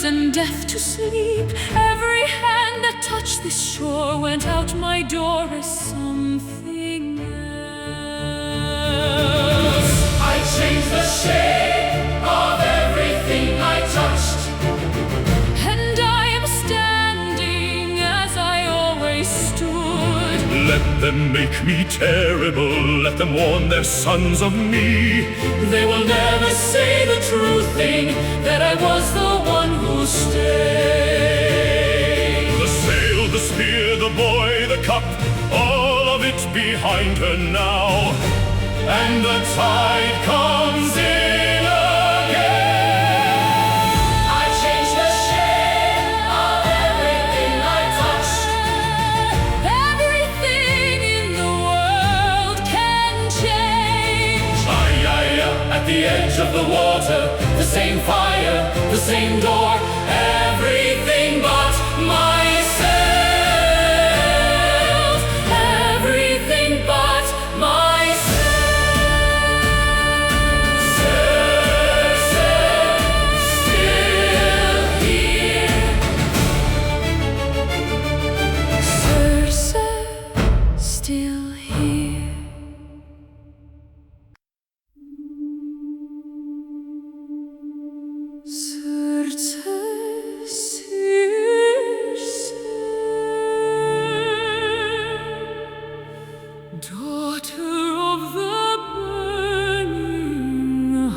and death to sleep. Every hand that touched this shore went out my door as something else. I changed the shape of everything I touched, and I am standing as I always stood. Let them make me terrible, let them warn their sons of me. They will never say the true thing, that I was the one who stayed. The sail, the spear, the boy, the cup, all of it behind her now. And the tide comes in again. I changed the shape of everything I touched. Everything in the world can change. Aiaia, at the edge of the water, the same fire, the same door, everything but myself. Everything but myself. Circe, still here. Circe, still here. Circe, Circe, daughter of the burning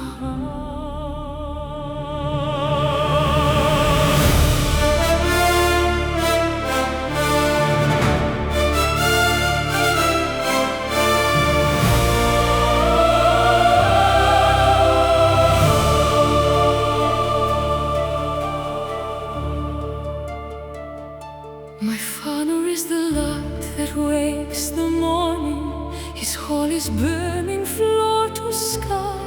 My father is the light that wakes the morning. His hall is burning floor to sky.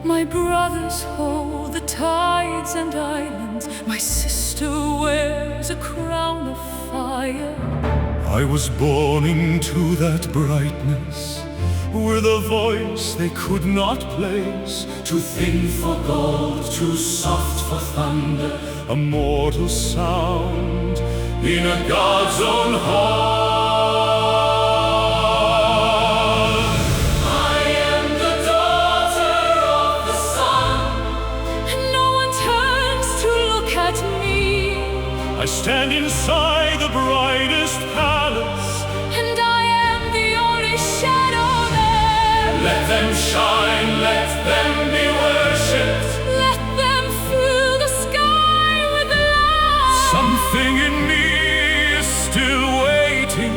My brothers hold the tides and islands. My sister wears a crown of fire. I was born into that brightness, with a voice they could not place. Too thin for gold, too soft for thunder, A mortal sound in a God's own hall. I am the daughter of the sun. No one turns to look at me, I stand inside the brightest palace. and I am the only shadow there. Let them shine, let them be worshipped. Let them fill the sky with light. Something in me is still waiting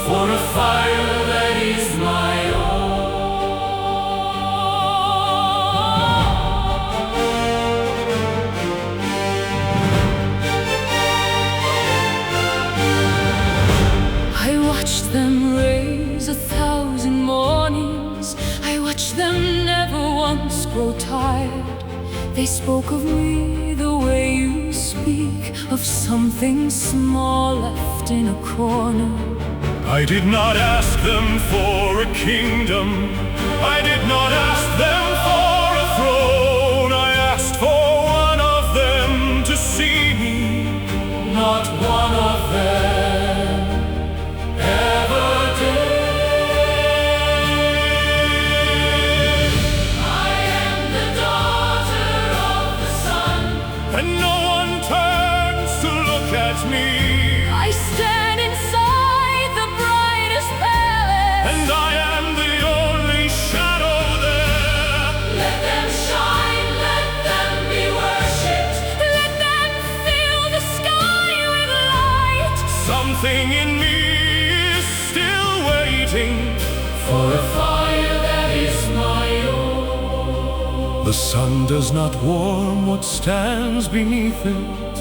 For a fire that is my I watched them raise 1,000 mornings. I watched them never once grow tired. They spoke of me the way you speak of something small left in a corner. I did not ask them for a kingdom, I did not ask them for a throne. I asked for one of them to see me. Not one of them ever did. I am the daughter of the sun. And no one turns to look at me. I stand inside the brightest palace, And I am the only shadow there. Let them shine, let them be worshipped. let them fill the sky with light. Something in me is still waiting For a fire that is my own. The sun does not warm what stands beneath it.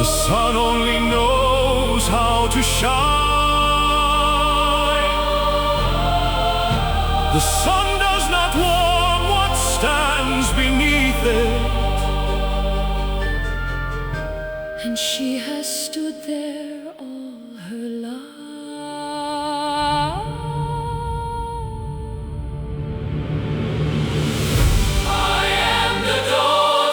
The sun only knows how to shine. The sun does not warm what stands beneath it. And she has stood there all her life. I am the daughter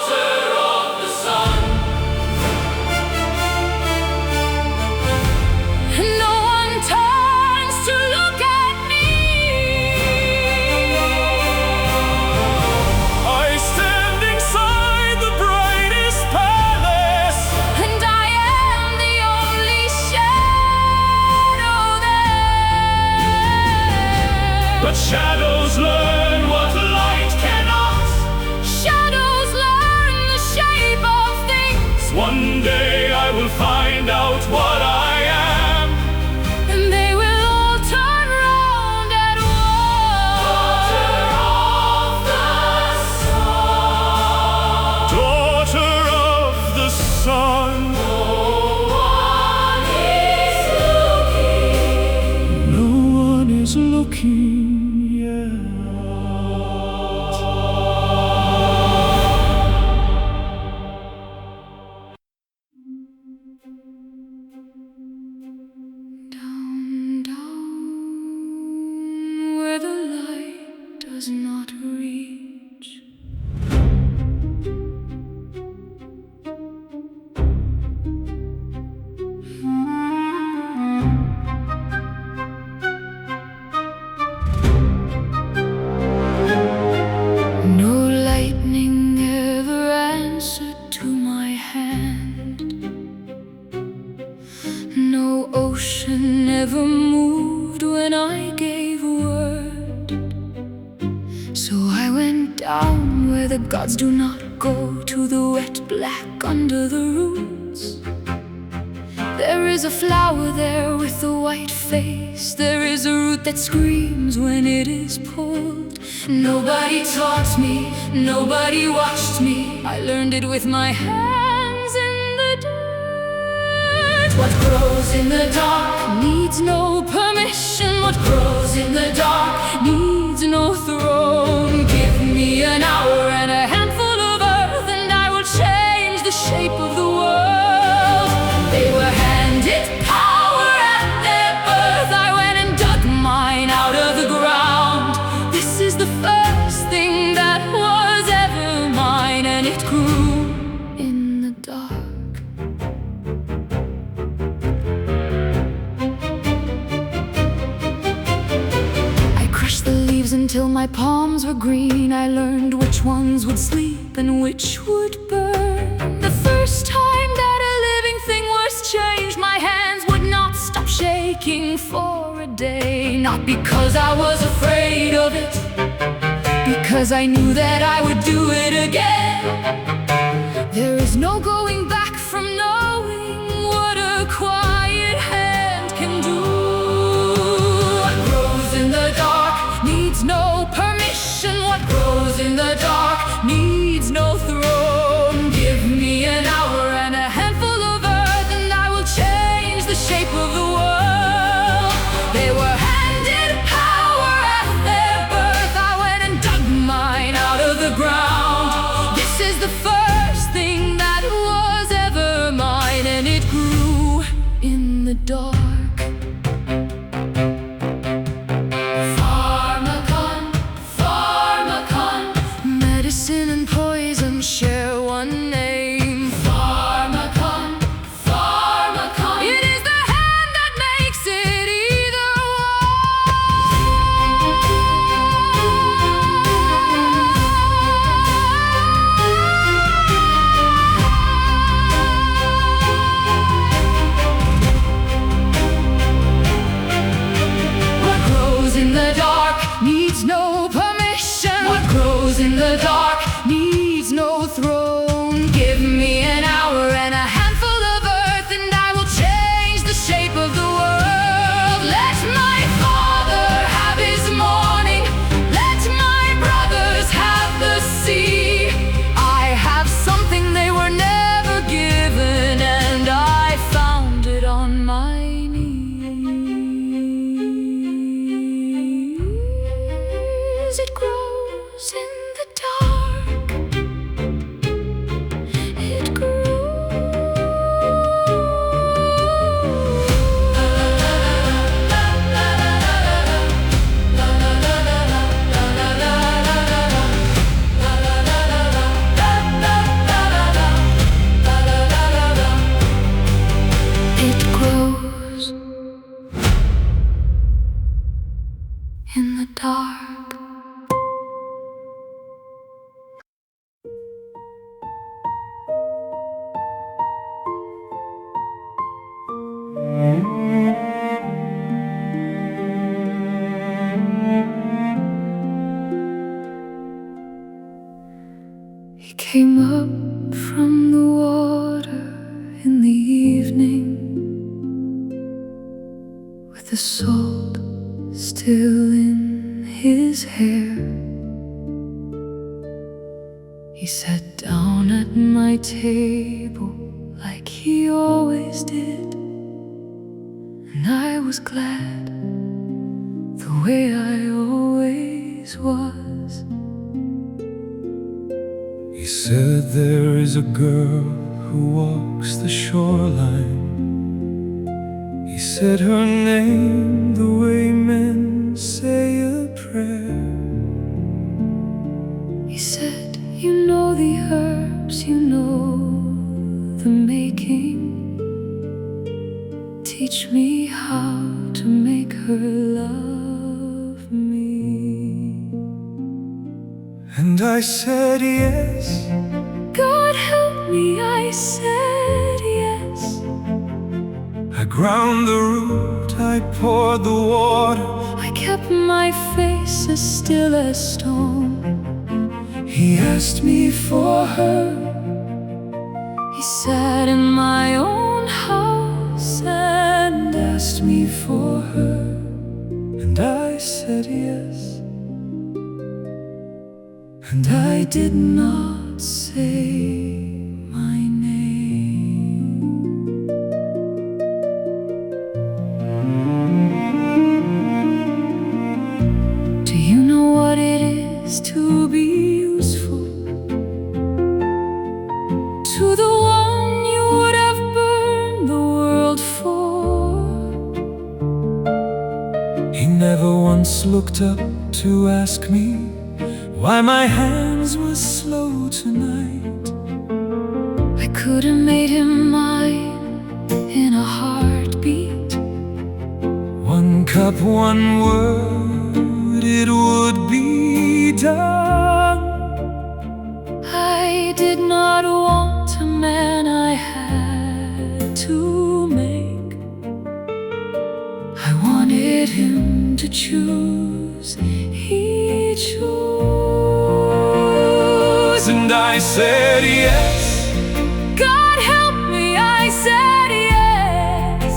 one day I will find out what I am. And they will all turn round at once. Daughter of the sun. No one is looking. No one is looking yet. Down, down, where the light does not reach. No lightning ever answered to my hand. No ocean ever moved when I gave word. So I went down where the gods do not go, to the wet black under the roots. There is a flower there with a white face. There is a root that screams when it is pulled. Nobody taught me, nobody watched me. I learned it with my hands in the dirt. What grows in the dark needs no permission. What grows in the dark needs no throne. Give me an hour and a handful of earth, and I will change the shape of the world. They were handed power at their birth. I went and dug mine out of the ground. This is the first thing that was ever mine, and it grew in the dark. I crushed the leaves until my palms were green. I learned which ones would sleep and which would burn. The first time that a living thing was changed, my hands would not stop shaking for a day. Not because I was afraid of it, because I knew that I would do it again. There is no going back from knowing what a quiet hand can do. What grows in the dark needs no permission. What grows in the dark needs no throne. Give me an hour and a handful of earth, and I will change the shape of the world. They were handed power at their birth. I went and dug mine out of the ground. This is the first thing that was ever mine, and it grew in the dark. Pharmacon, pharmacon, medicine and poison share one name. Pharmacon, pharmacon, it is the hand that makes it either one. the salt still in his hair. He sat down at my table like he always did, and I was glad, the way I always was. He said there is a girl who walks the shoreline. He said her name the way men say a prayer. He said, you know the herbs, you know the making. Teach me how to make her love me. And I said yes. God help me, I said yes. I ground the root, I poured the water. I kept my face as still as stone. He asked me for her. He sat in my own house and Asked me for her. And I said yes. And I did not say my name. do you know what it is to be useful to the one you would have burned the world for? He never once looked up to ask me why my hands were slow tonight. I could have made him mine in a heartbeat. One cup, one word, it would be done. I did not want a man I had to make. I wanted him to choose. He chose. And I said yes. God help me, I said yes.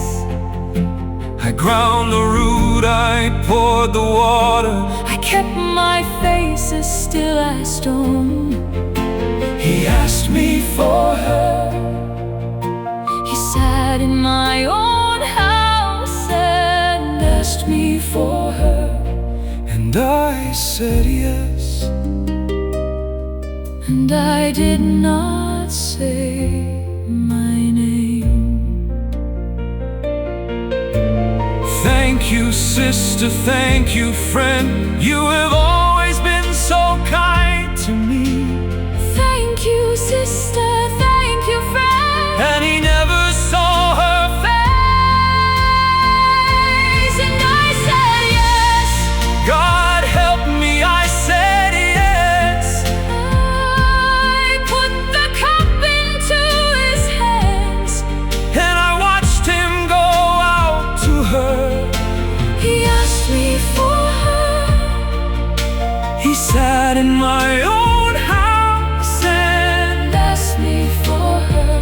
I ground the root, I poured the water. I kept my face as still as stone. He asked me for her. He sat in my own house and Asked me for her. And I said yes. and I did not say my name. Thank you, sister, thank you, friend. You have always been so kind to me. Thank you, sister, thank you, friend. And he never saw her face. And I said yes. God help me, I said yes. I put the cup into his hands. And I watched him go out to her. He asked me for her. He sat in my own house and Asked me for her.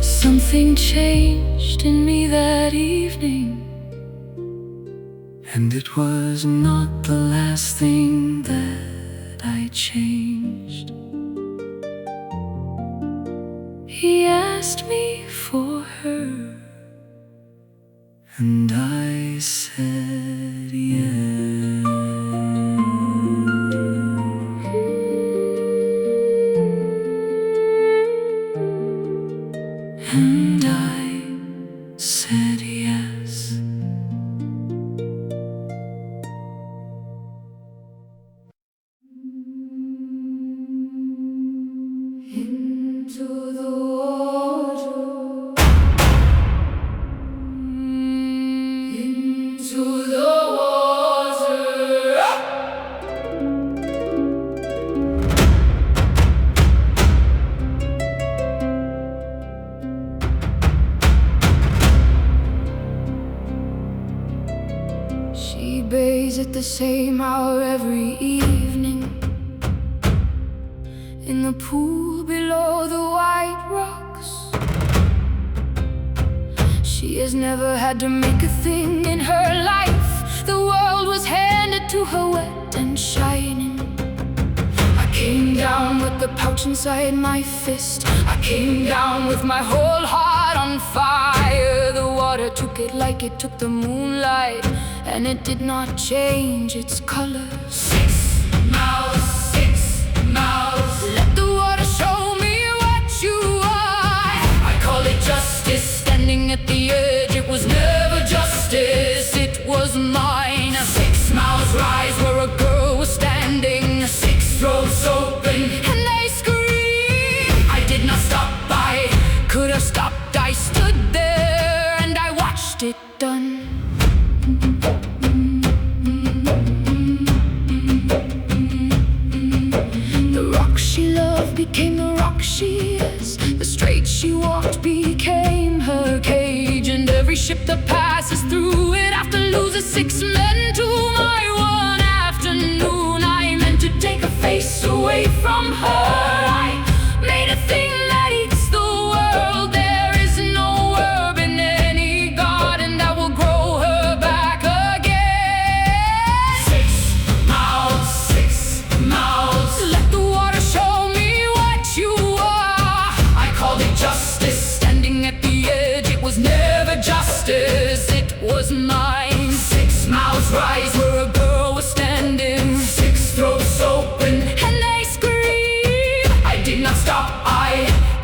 Something changed in me that evening, and it was not the last thing that I changed. he asked me for her. And I said yes. And I said yes. Into the water, into the water. She bathes at the same hour every evening, in the pool below the white rocks. She She has never had to make a thing in her life. The world was handed to her wet and shining. I came down with the pouch inside my fist. I came down with my whole heart on fire. The water took it like it took the moonlight, and it did not change its color. 6 mouths, 6 mouths. Let the water show me what you are. I call it justice. Standing at the edge, it was never justice, it was mine. 6 mouths rise Where a girl was standing, 6 throats open, and they screamed. I did not stop, I Could have stopped, I stood there and I watched it done. The rock she loved became the rock she is. The strait she walked became her cage. And every ship that passes through it after loses 6 men to my one afternoon. I meant to take her face away from her. I made a thing that eats the world. There is no herb in any garden that will grow her back again. 6 mouths, 6 mouths. Let the water show me what you are. I called it justice. Standing at the edge, it was never justice, it was mine. 6 mouths rise Where a girl was standing, 6 throats open, and they screamed. I did not stop, I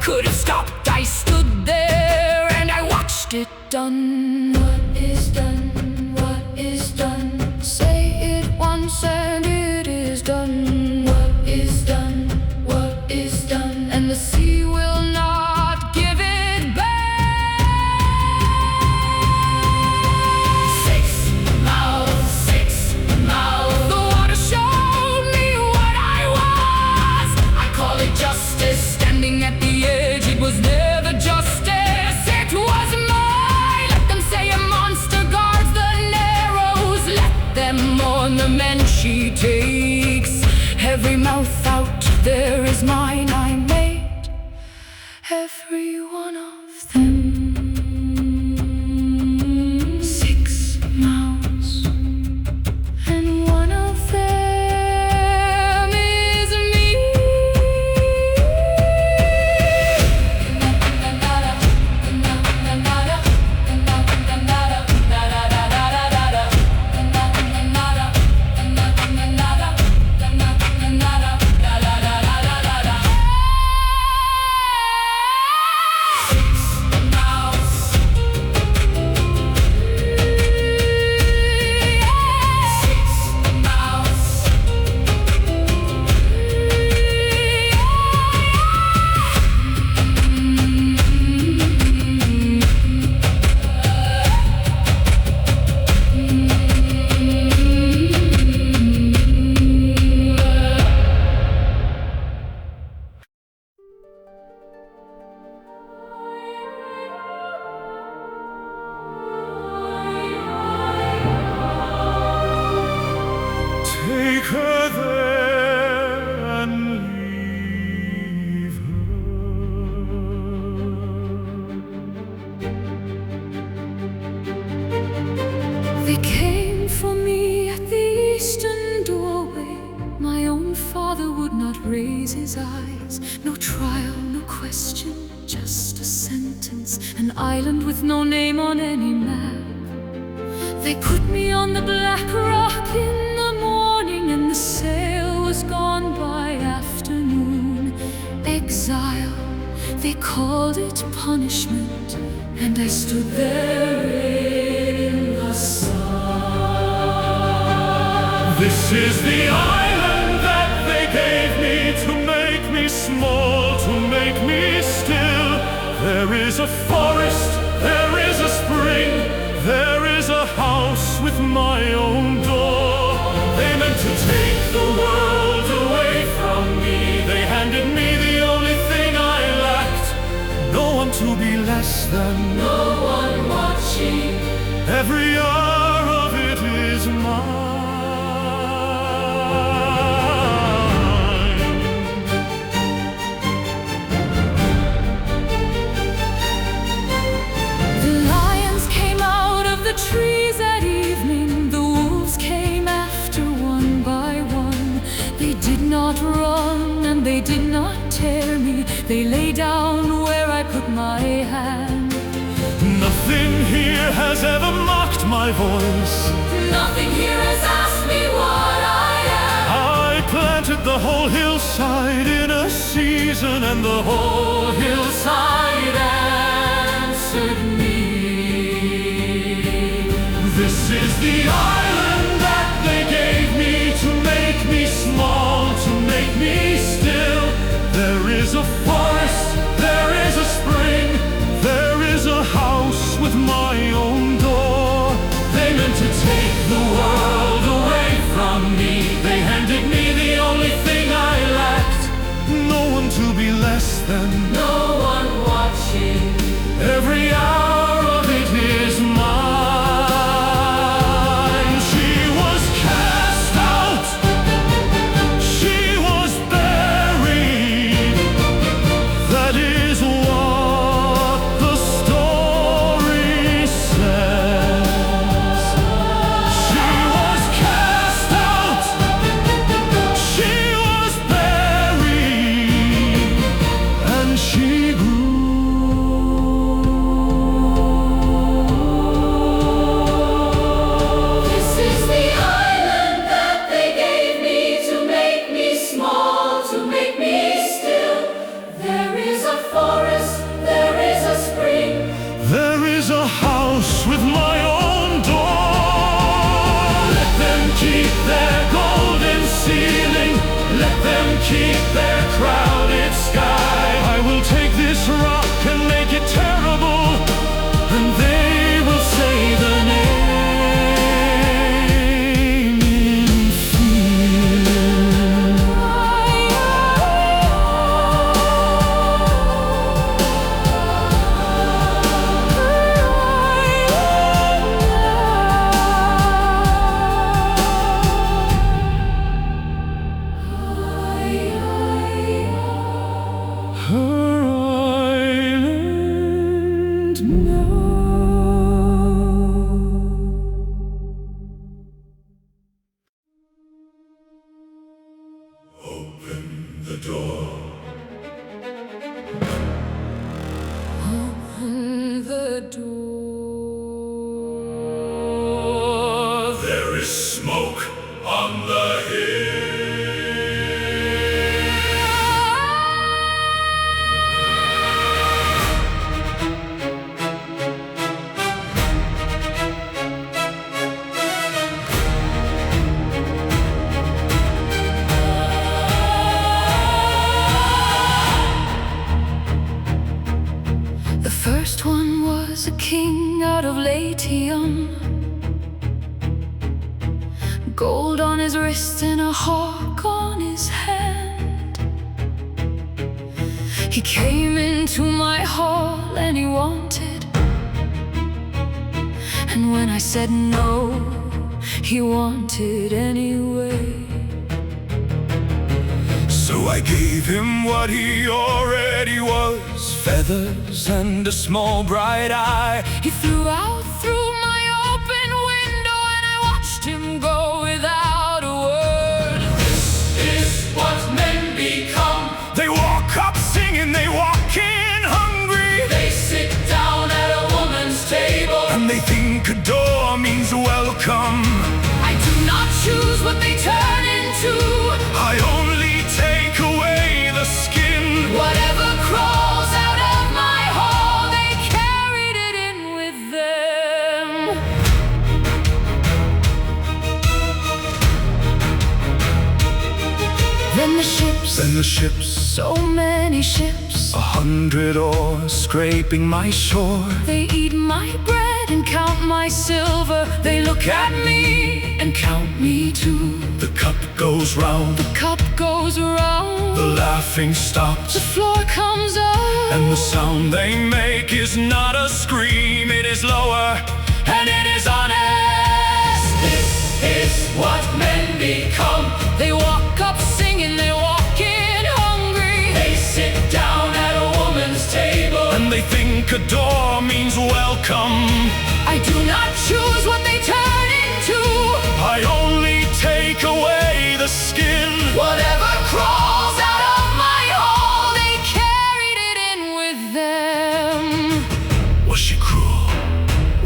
Could have stopped, I stood there and I watched it done. What is done? What is done? Say it once and it is done. What is done? What is done? And the sea will not give it back. 6 mouths, 6 mouths. The water showed me what I was. I call it justice. Standing at the edge, it was never justice, it was mine. Let them say a monster guards the narrows. Let them mourn the men she takes. Every mouth out there is mine. I made every one of them. 6 mouths, and one of them is me. Take her there and leave her. They came for me at the eastern doorway. My own father would not raise his eyes. No trial, no question, just a sentence. An island with no name on any map. They put me on the black rock in the morning, and the sail was gone by afternoon. Exile, they called it punishment, and I stood there in the sun. This is the island that they gave me to make me small, to make me still. There is a forest, there is a spring, there is a house with my own door. They meant to take the world away from me. They handed me the only thing I lacked. No one to be less than, No one watching. every hour of it is mine. The lions They lay down where I put my hand. Nothing here has ever mocked my voice. Nothing here has asked me what I am. I planted the whole hillside in a season, and the whole hillside answered me. This is the island that they gave me to make me small, to make me still. There is a forest, there is a spring, there is a house with my own door. They meant to take the world away from me. They handed me the only thing I lacked. No one to be less than, No one watching. every hour of it is mine. She was cast out, she was buried. That is what the story says. She was cast out, she was buried, and she grew. This is the island that they gave me to make me small, to make me still. There is a forest, there is a spring. There is a house with my own door. Let them keep their golden ceiling, let them keep their crowded sky. I will take this rock and make it terrible, and they will say the name in fear. Her island now. Open the door. Open the door. There is smoke on the hill. The first one was a king out of Latium. Gold on his wrist and a hawk on his hand. He came into my hall and he wanted, and when I said no, he wanted anyway. So I gave him what he already was, feathers and a small bright eye. He flew out through my open window and I watched him go without a word. This is what men become. They walk up singing, they walk in hungry, They sit down at a woman's table. and they think a door means welcome. I do not choose what they turn into. I only take away the skin. Whatever crawls out of my hall, they carried it in with them. Then the ships, so many ships, 100 oars scraping my shore. they eat my bread and count my silver. They look at me and count me too. The cup goes round, The cup goes around, the laughing stops, the floor comes up, and the sound they make is not a scream, it is lower, and it is honest. This is what men become. they walk up singing, they walk in hungry. They sit down at a woman's table. And they think a door means welcome. I do not choose what they turn into. I only take away the skin. Whatever crawls out of my hall, they carry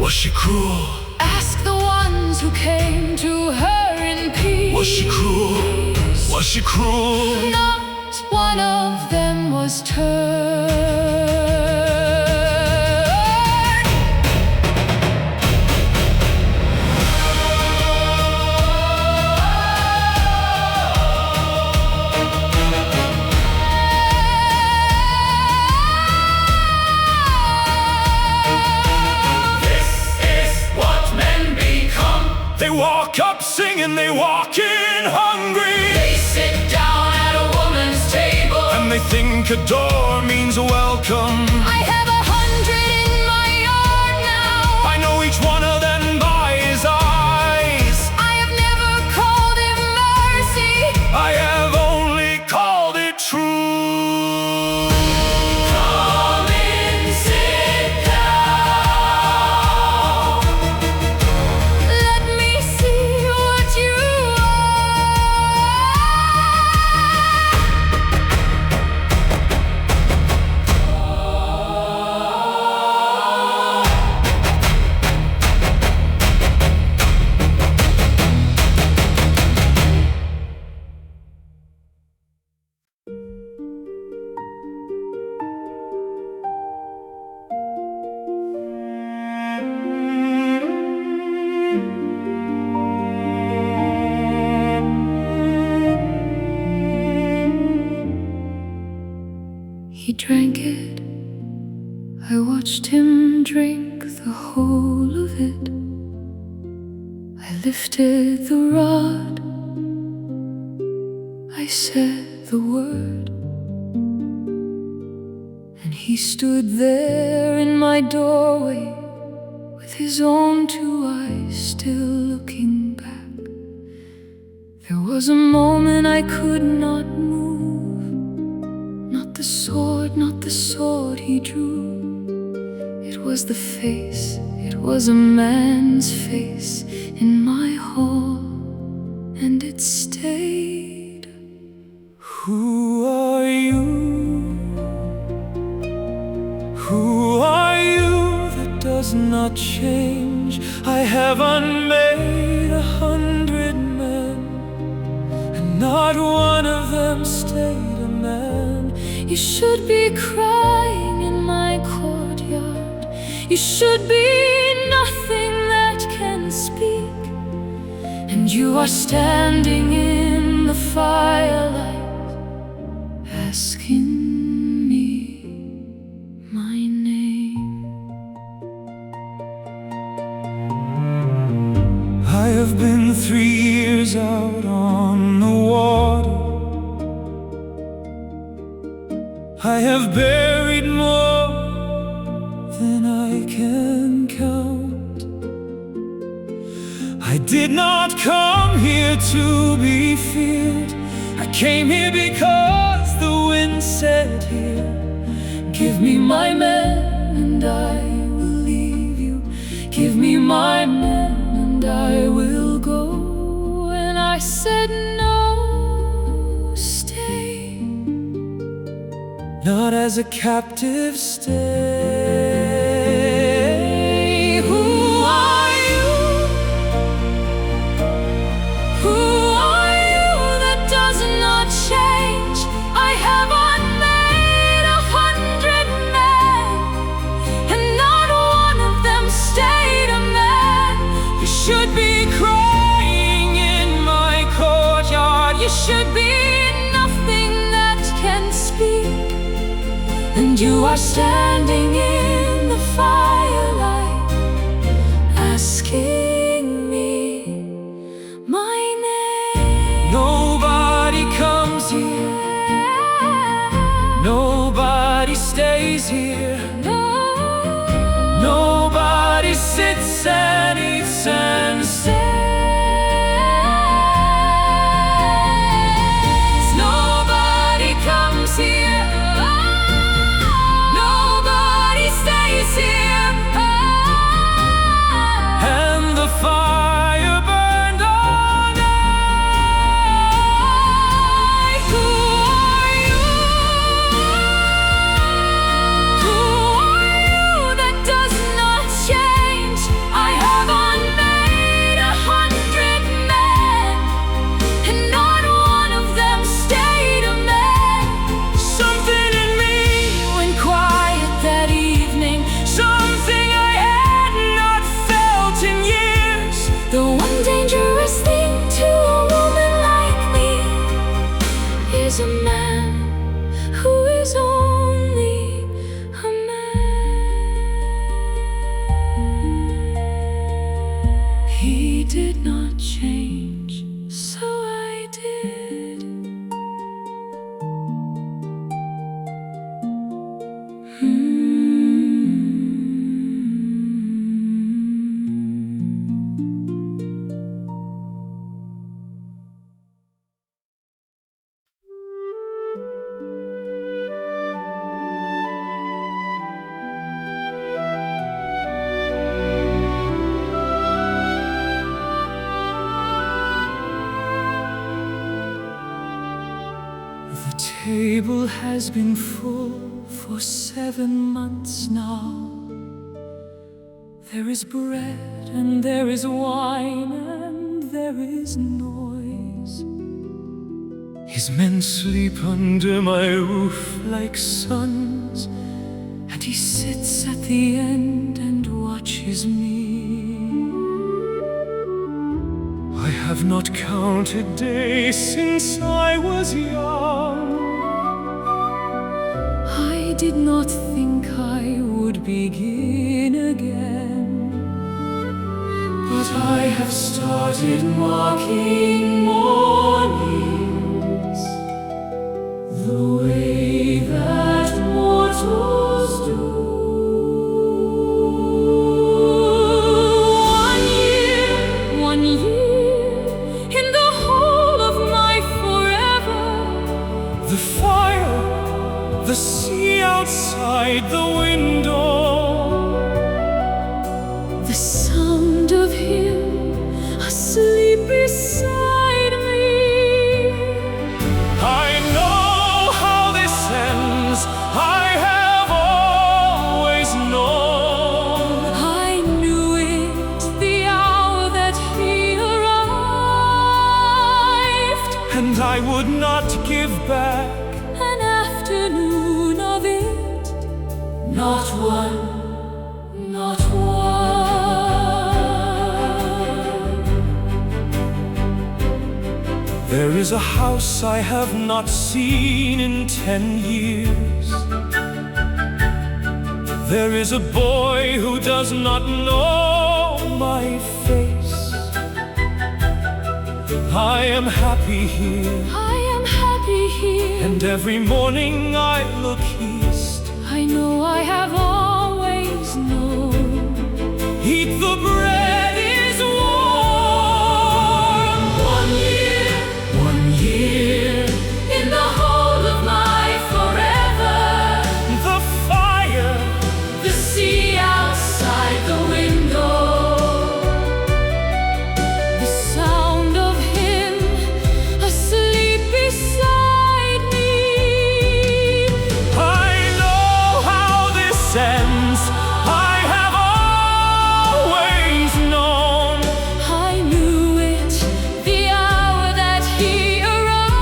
Was she cruel? Ask the ones who came to her in peace. Was she cruel? Was she cruel? Not one of them was turned. They walk up singing, they walk in hungry. They sit down at a woman's table, And they think a door means a welcome. I have 100 in my yard now. I know each one of them by his eyes. I have never called it mercy. I have only called it true. come in, sit down. Let me see what you He drank it. I watched him drink the whole of it. I lifted the rod. I said the word. And he stood there in my doorway with his own two eyes still looking back. There was a moment I could not move. Not the sword he drew. It was the face, it was a man's face in my hall, and it stayed. Who are you? Who are you that does not change? I have unmade 100 men, and not one of them stayed a man. You should be crying in my courtyard. You should be nothing that can speak. And you are standing in the firelight, asking me my name. I have been 3 years out on the water. I have buried more than I can count. I did not come here to be feared. I came here because the wind said here, give me my men and I will leave you. Give me my men and I will go. And I said no, stay. Not as a captive, stay. Who are you? Who are you that does not change? I have unmade 100 men, and not one of them stayed a man. You should be crying in my courtyard. You should be nothing that can speak. And you are standing in the firelight, asking me my name. Nobody comes here, nobody stays here, nobody sits and eats and stays. Nobody comes here. Nobody stays here. And the fire burned all night. Who are you? Who are you that does not change? did not change, so I did. The table has been full for 7 months now. There is bread and there is wine and there is noise. His men sleep under my roof like sons, and he sits at the end and watches me. I have not counted days since I was young. I did not think I would begin again, but I have started marking mornings the way that mortals do. 1 year in the whole of my forever. The fire, the sea outside the window, the sound of him asleep beside me. I know how this ends, I have always known. I knew it the hour that he arrived, and I would not give back an afternoon of it. Not one, not one. There is a house I have not seen in 10 years. There is a boy who does not know my face. I am happy here, I am happy here, and every morning I look east. I know I have always known. Eat the bread is warm. 1 year in the whole of my forever. The fire, the sea outside the window, the sound of him asleep beside me. I know how this ends, I have always known. I knew it the hour that he arrived,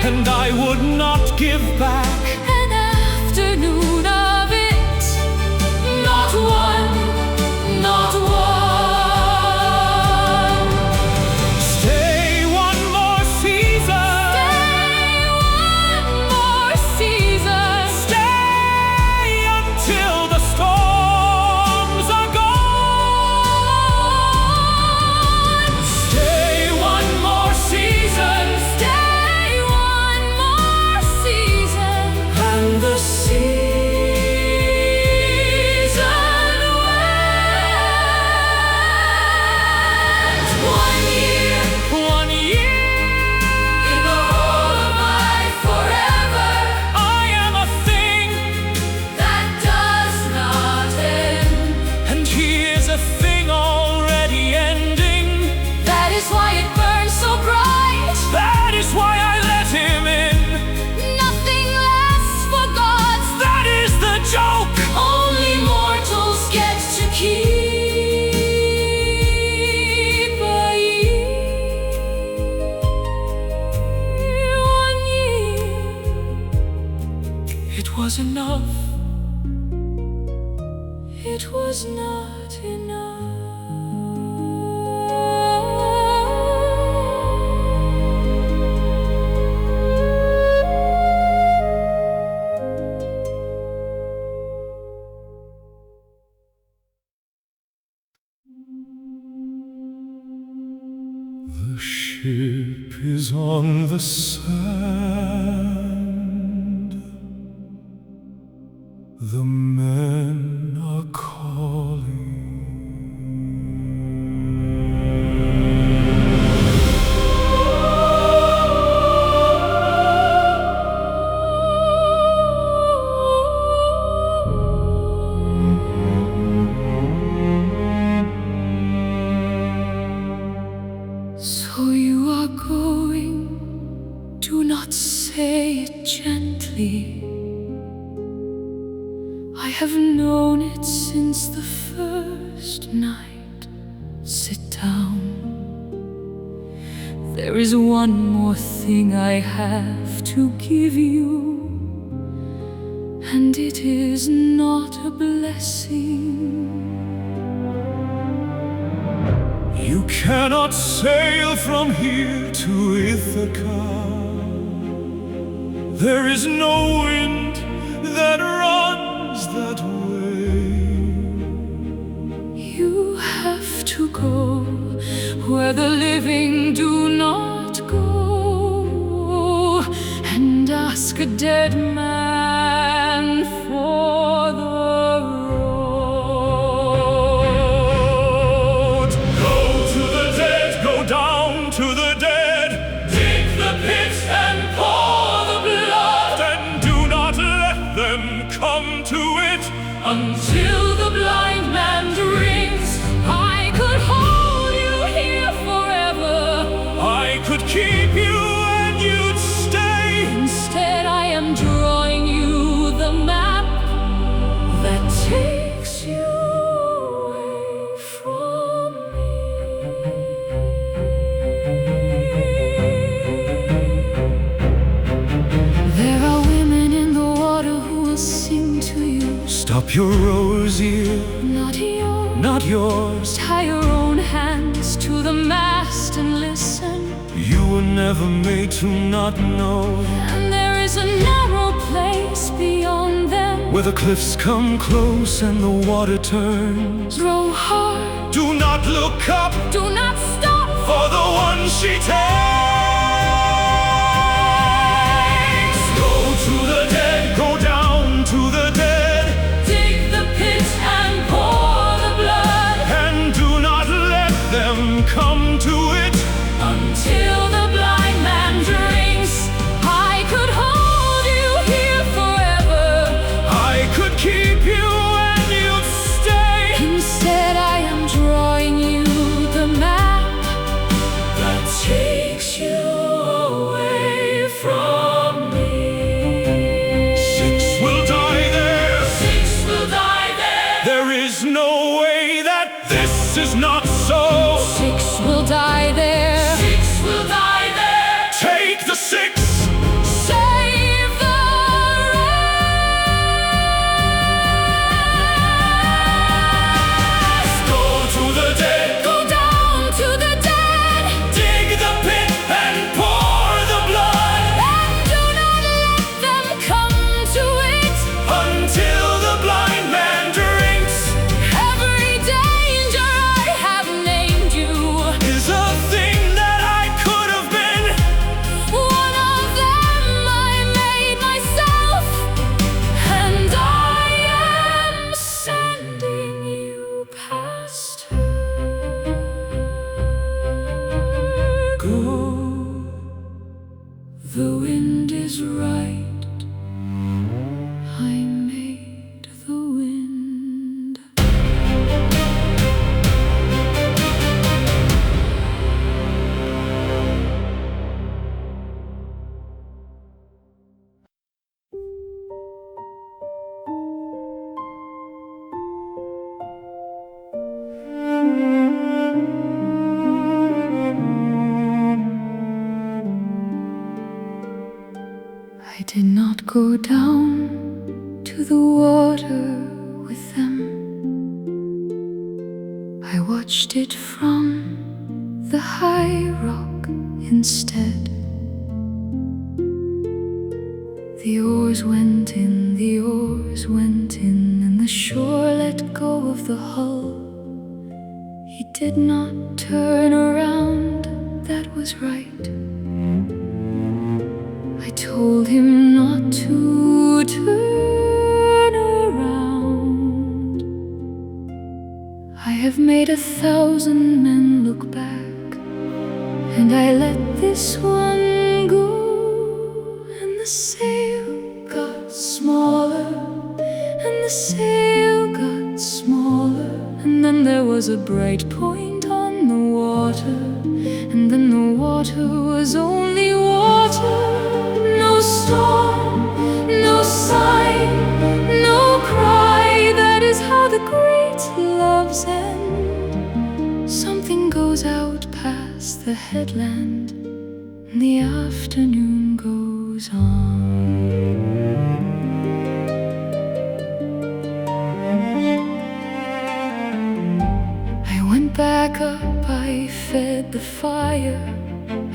and I would not give back an afternoon of it. Not one, not one. Stay one more season. Stay one more season. Stay until the storms are gone. Stay one more season. Stay one more season. And the season went. 1 year, 1 year in the whole of my forever. I am a thing that does not end, and he is a thing already ending. That is why it burns so bright. That is why I let him in. Nothing lasts for gods. That is the joke. Only mortals get to keep a year. 1 year. It was enough. It was not enough. ship is on the sand. The men are calling. So you are going, do not say it gently. I have known it since the first night. Sit down. There is one more thing I have to give you, and it is not a blessing. You cannot sail from here to Ithaca. There is no wind that runs that way. You have to go where the living do not go, and ask a dead man for the road. Go to the dead, go down to the dead. Dig the pit and pour the blood, And do not let them come to it. until the blind man drinks. I could hold you here forever. I could keep you and you'd stay. Instead, I am drawing you the map that takes you away from me. There are women in the water who will sing to you. Stop your rosier, Not yours. not yours. Tie your own hands to the mast and listen. You were never made to not know. And there is a narrow place beyond them. Where the cliffs come close and the water turns. Row hard, Do not look up do not stop. for the one she takes. Go to the dead, go down to the dead. Dig the pit and pour the blood, And do not let them come to it. until the blind man drinks. I could hold you here forever. I could keep you and you'd stay. Instead, I am drawing you the map That takes you away from me. Six will die there. Six will die there. There is no way that this is not so. Six will die there. Six will die there. Take the six. Save the rest. Go to the dead. Go down to the dead. Dig the pit and pour the blood. And do not let them come to it. Until the blind man drinks. Every danger I have named you. Is a thing that I could have been. One of them I made myself, and I am sending you past her. Go, the wind is right. I made the wind. I did not go down to the water with them. I watched it from the high rock instead. The oars went in, the oars went in, and the shore let go of the hull. He did not turn around that was right. I told him not to turn around. I have made 1,000 men look back, and I let this one go. And the sail got smaller, and the sail got smaller, and then there was a bright point on the water, and then the water was only water. No storm, no sign, no cry. That is how the great loves end. Something goes out past the headland, and the afternoon goes on. I went back up, I fed the fire,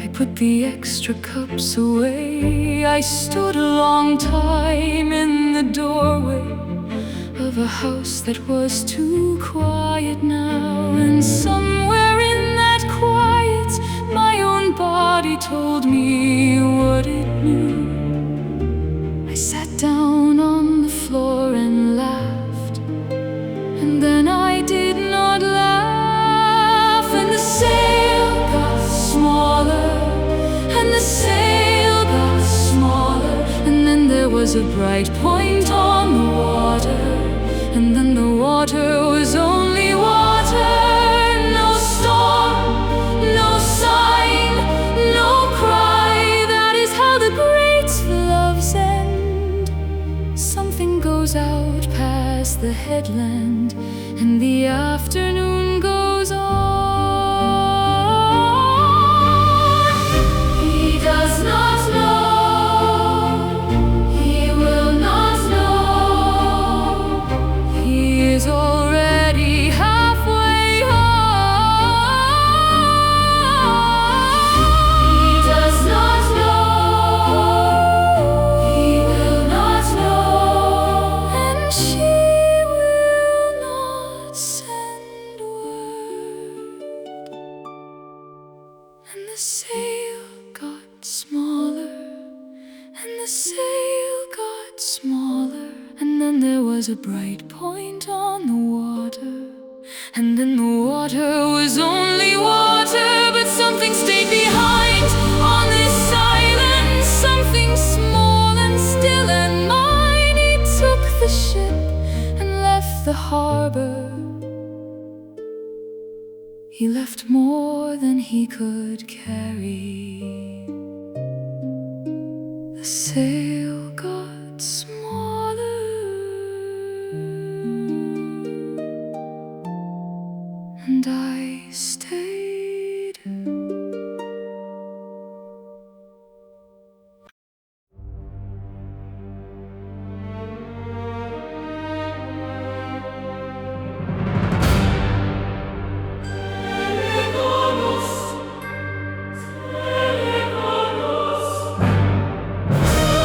I put the extra cups away. I stood a long time in the doorway of a house that was too quiet now. And somewhere in that quiet, my own body told me what it knew. I sat down on the floor and laughed, and then I did not laugh. And the sail got smaller, and the sail got smaller, and then there was a bright point on the water, and then the water was only water. No storm, no sign, no cry. That is how the great loves end. Something goes out past the headland, and the afternoon goes on. He does not know, he will not know. He is already halfway home. He does not know, he will not know, and she will not send word. And the sail got smaller, and the sail got smaller, and then there was a bright point on the water, and then the water was only water. But something stayed behind on this island, something small and still and mine. He took the ship and left the harbor. He left more than he could carry. The sail got smaller, and I stayed.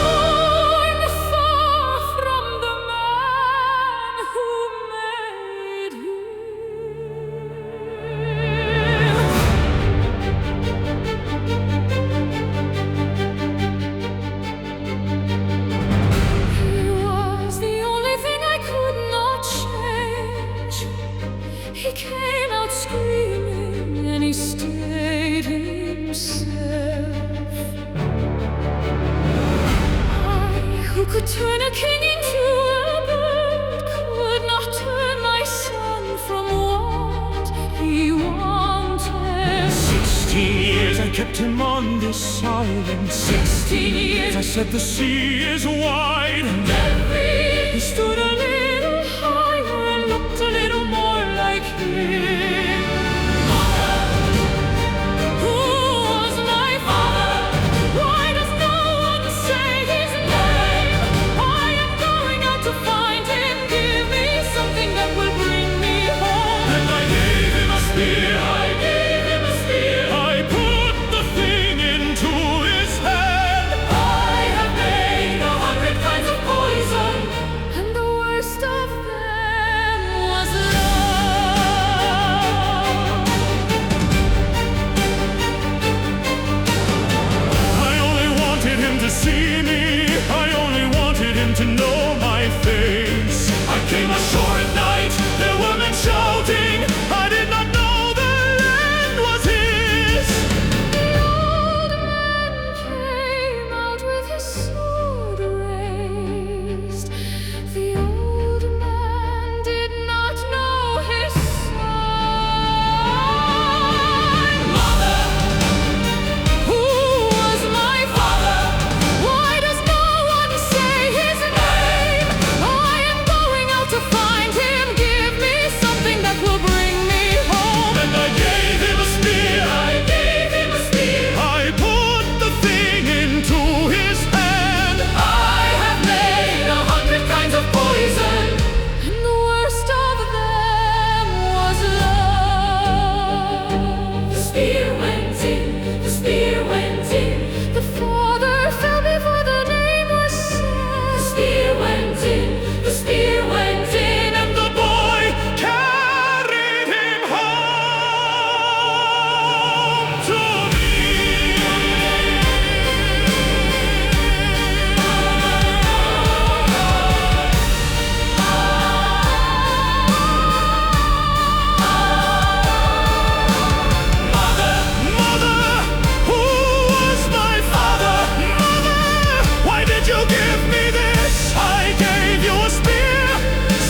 I'm far from the man who made He was the only thing I could not change. He came out screaming, and he stayed himself. I, who could turn a king into a bird, could not turn my son from what he wanted. 16 years I kept him on this island. 16 years I said the sea is wide. he stood a little higher and looked a little more like him. Who was my father? Why does no one say his name? I am going out to find him. Give me something that will bring me home. And I gave him a spear. I gave him a spear. I put the thing into his hand. I have made 100 kinds of poison. And the shore at night there were men shouting, I did not know the land was his. The old man came out with his sword raised. The old man did not know his son. Mother, Who was my father? Why does no one say his name? I am going out to find him. Give me something that will bring me home. And I gave him a spear, I gave him a spear. I put the thing into his hand. I have made 100 kinds of poison. And the worst of them was love. The spear went in, the spear went in. The father fell before the name was The said. spear went in, the spear went in. And the boy carried him home to me. Mother, who was my father? Mother, why did you give me this? I gave you a spear,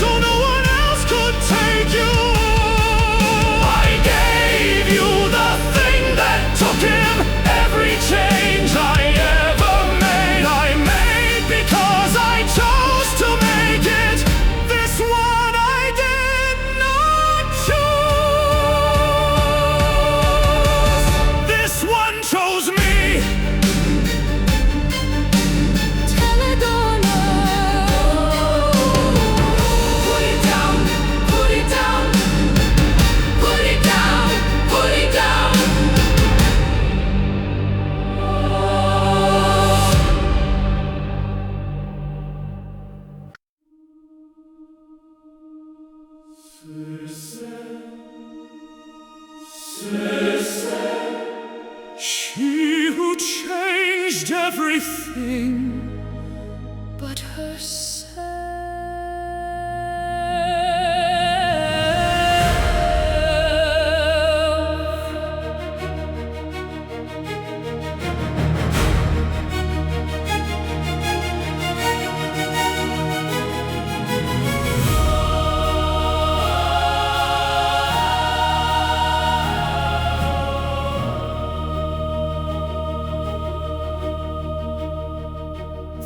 so no one else could take you. I gave you the thing that took him. Every change I ever made, I made because I chose to make it. This one I did not choose. This one chose me. Put it down, put it down, put it down, put it down. She who changed everything. But herself.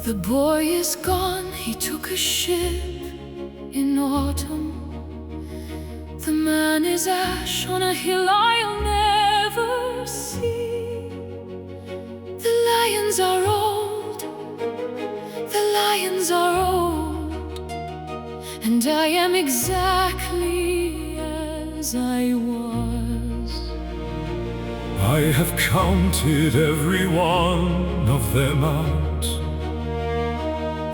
The boy is gone, he took a ship in autumn. The man is ash on a hill I'll never see. The lions are old, the lions are old, and I am exactly as I was. I have counted every one of them out.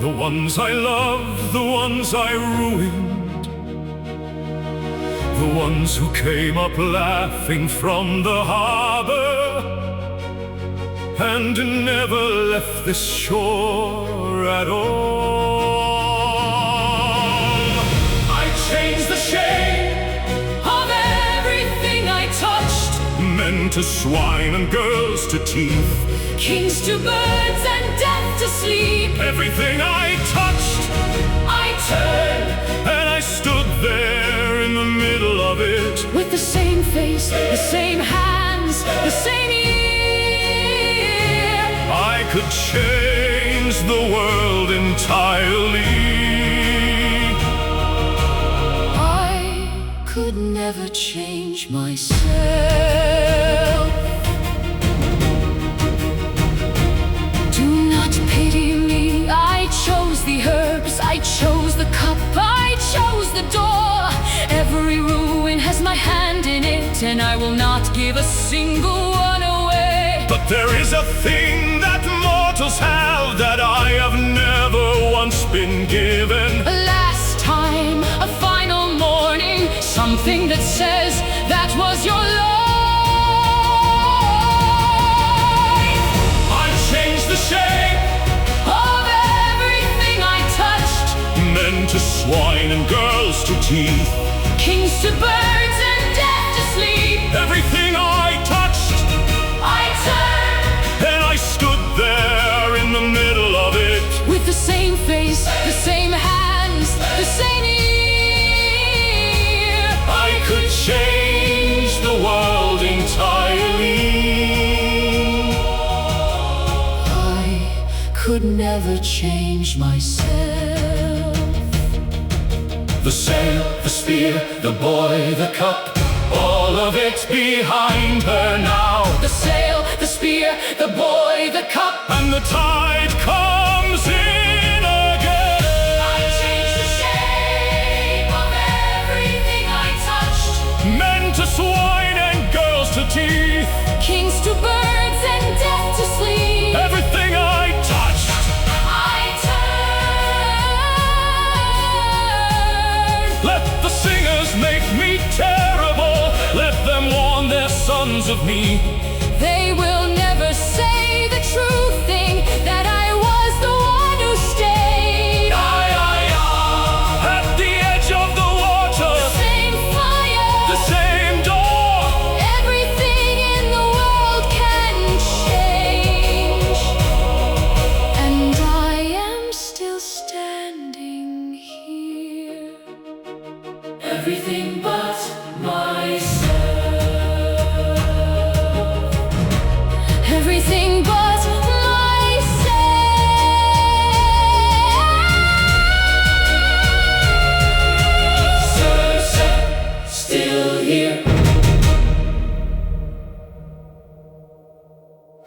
The ones I loved, the ones I ruined, the ones who came up laughing from the harbor and never left this shore at all. I changed the shape Of everything I touched, men to swine and girls to teeth. kings to birds and death to sleep. Everything I touched, I turned and I stood there in the middle of it. with the same face, the same hands, the same ear. I could change the world entirely. I could never change myself. Do not pity me, I chose the herbs, I chose the cup, I chose the door. Every ruin has my hand in it, and I will not give a single one away. But there is a thing that mortals have that I have never once been given. A last time, a final morning, something that says that was your life. I changed the shape Of everything I touched, meant to swine and girls to teeth, kings to birds and death to sleep. Everything I touched, I turned, and I stood there in the middle of it, with the same face, the same hands, the same ear. I could change the world entirely. I could never change myself. The sail, the spear, the boy, the cup, all of it behind her now. The sail, the spear, the boy, the cup, And the tide comes in again. I changed the shape of everything I touched, Men to swine and girls to teeth, kings to birds and death to sleep. everything I touched. I turned. Let the singers make me terrible, let them warn their sons of me. They will never say the true thing, that I was the one who stayed. Aiaia, at the edge of the water, Same fire, the same door. everything in the world can change, and I am still standing here. Everything but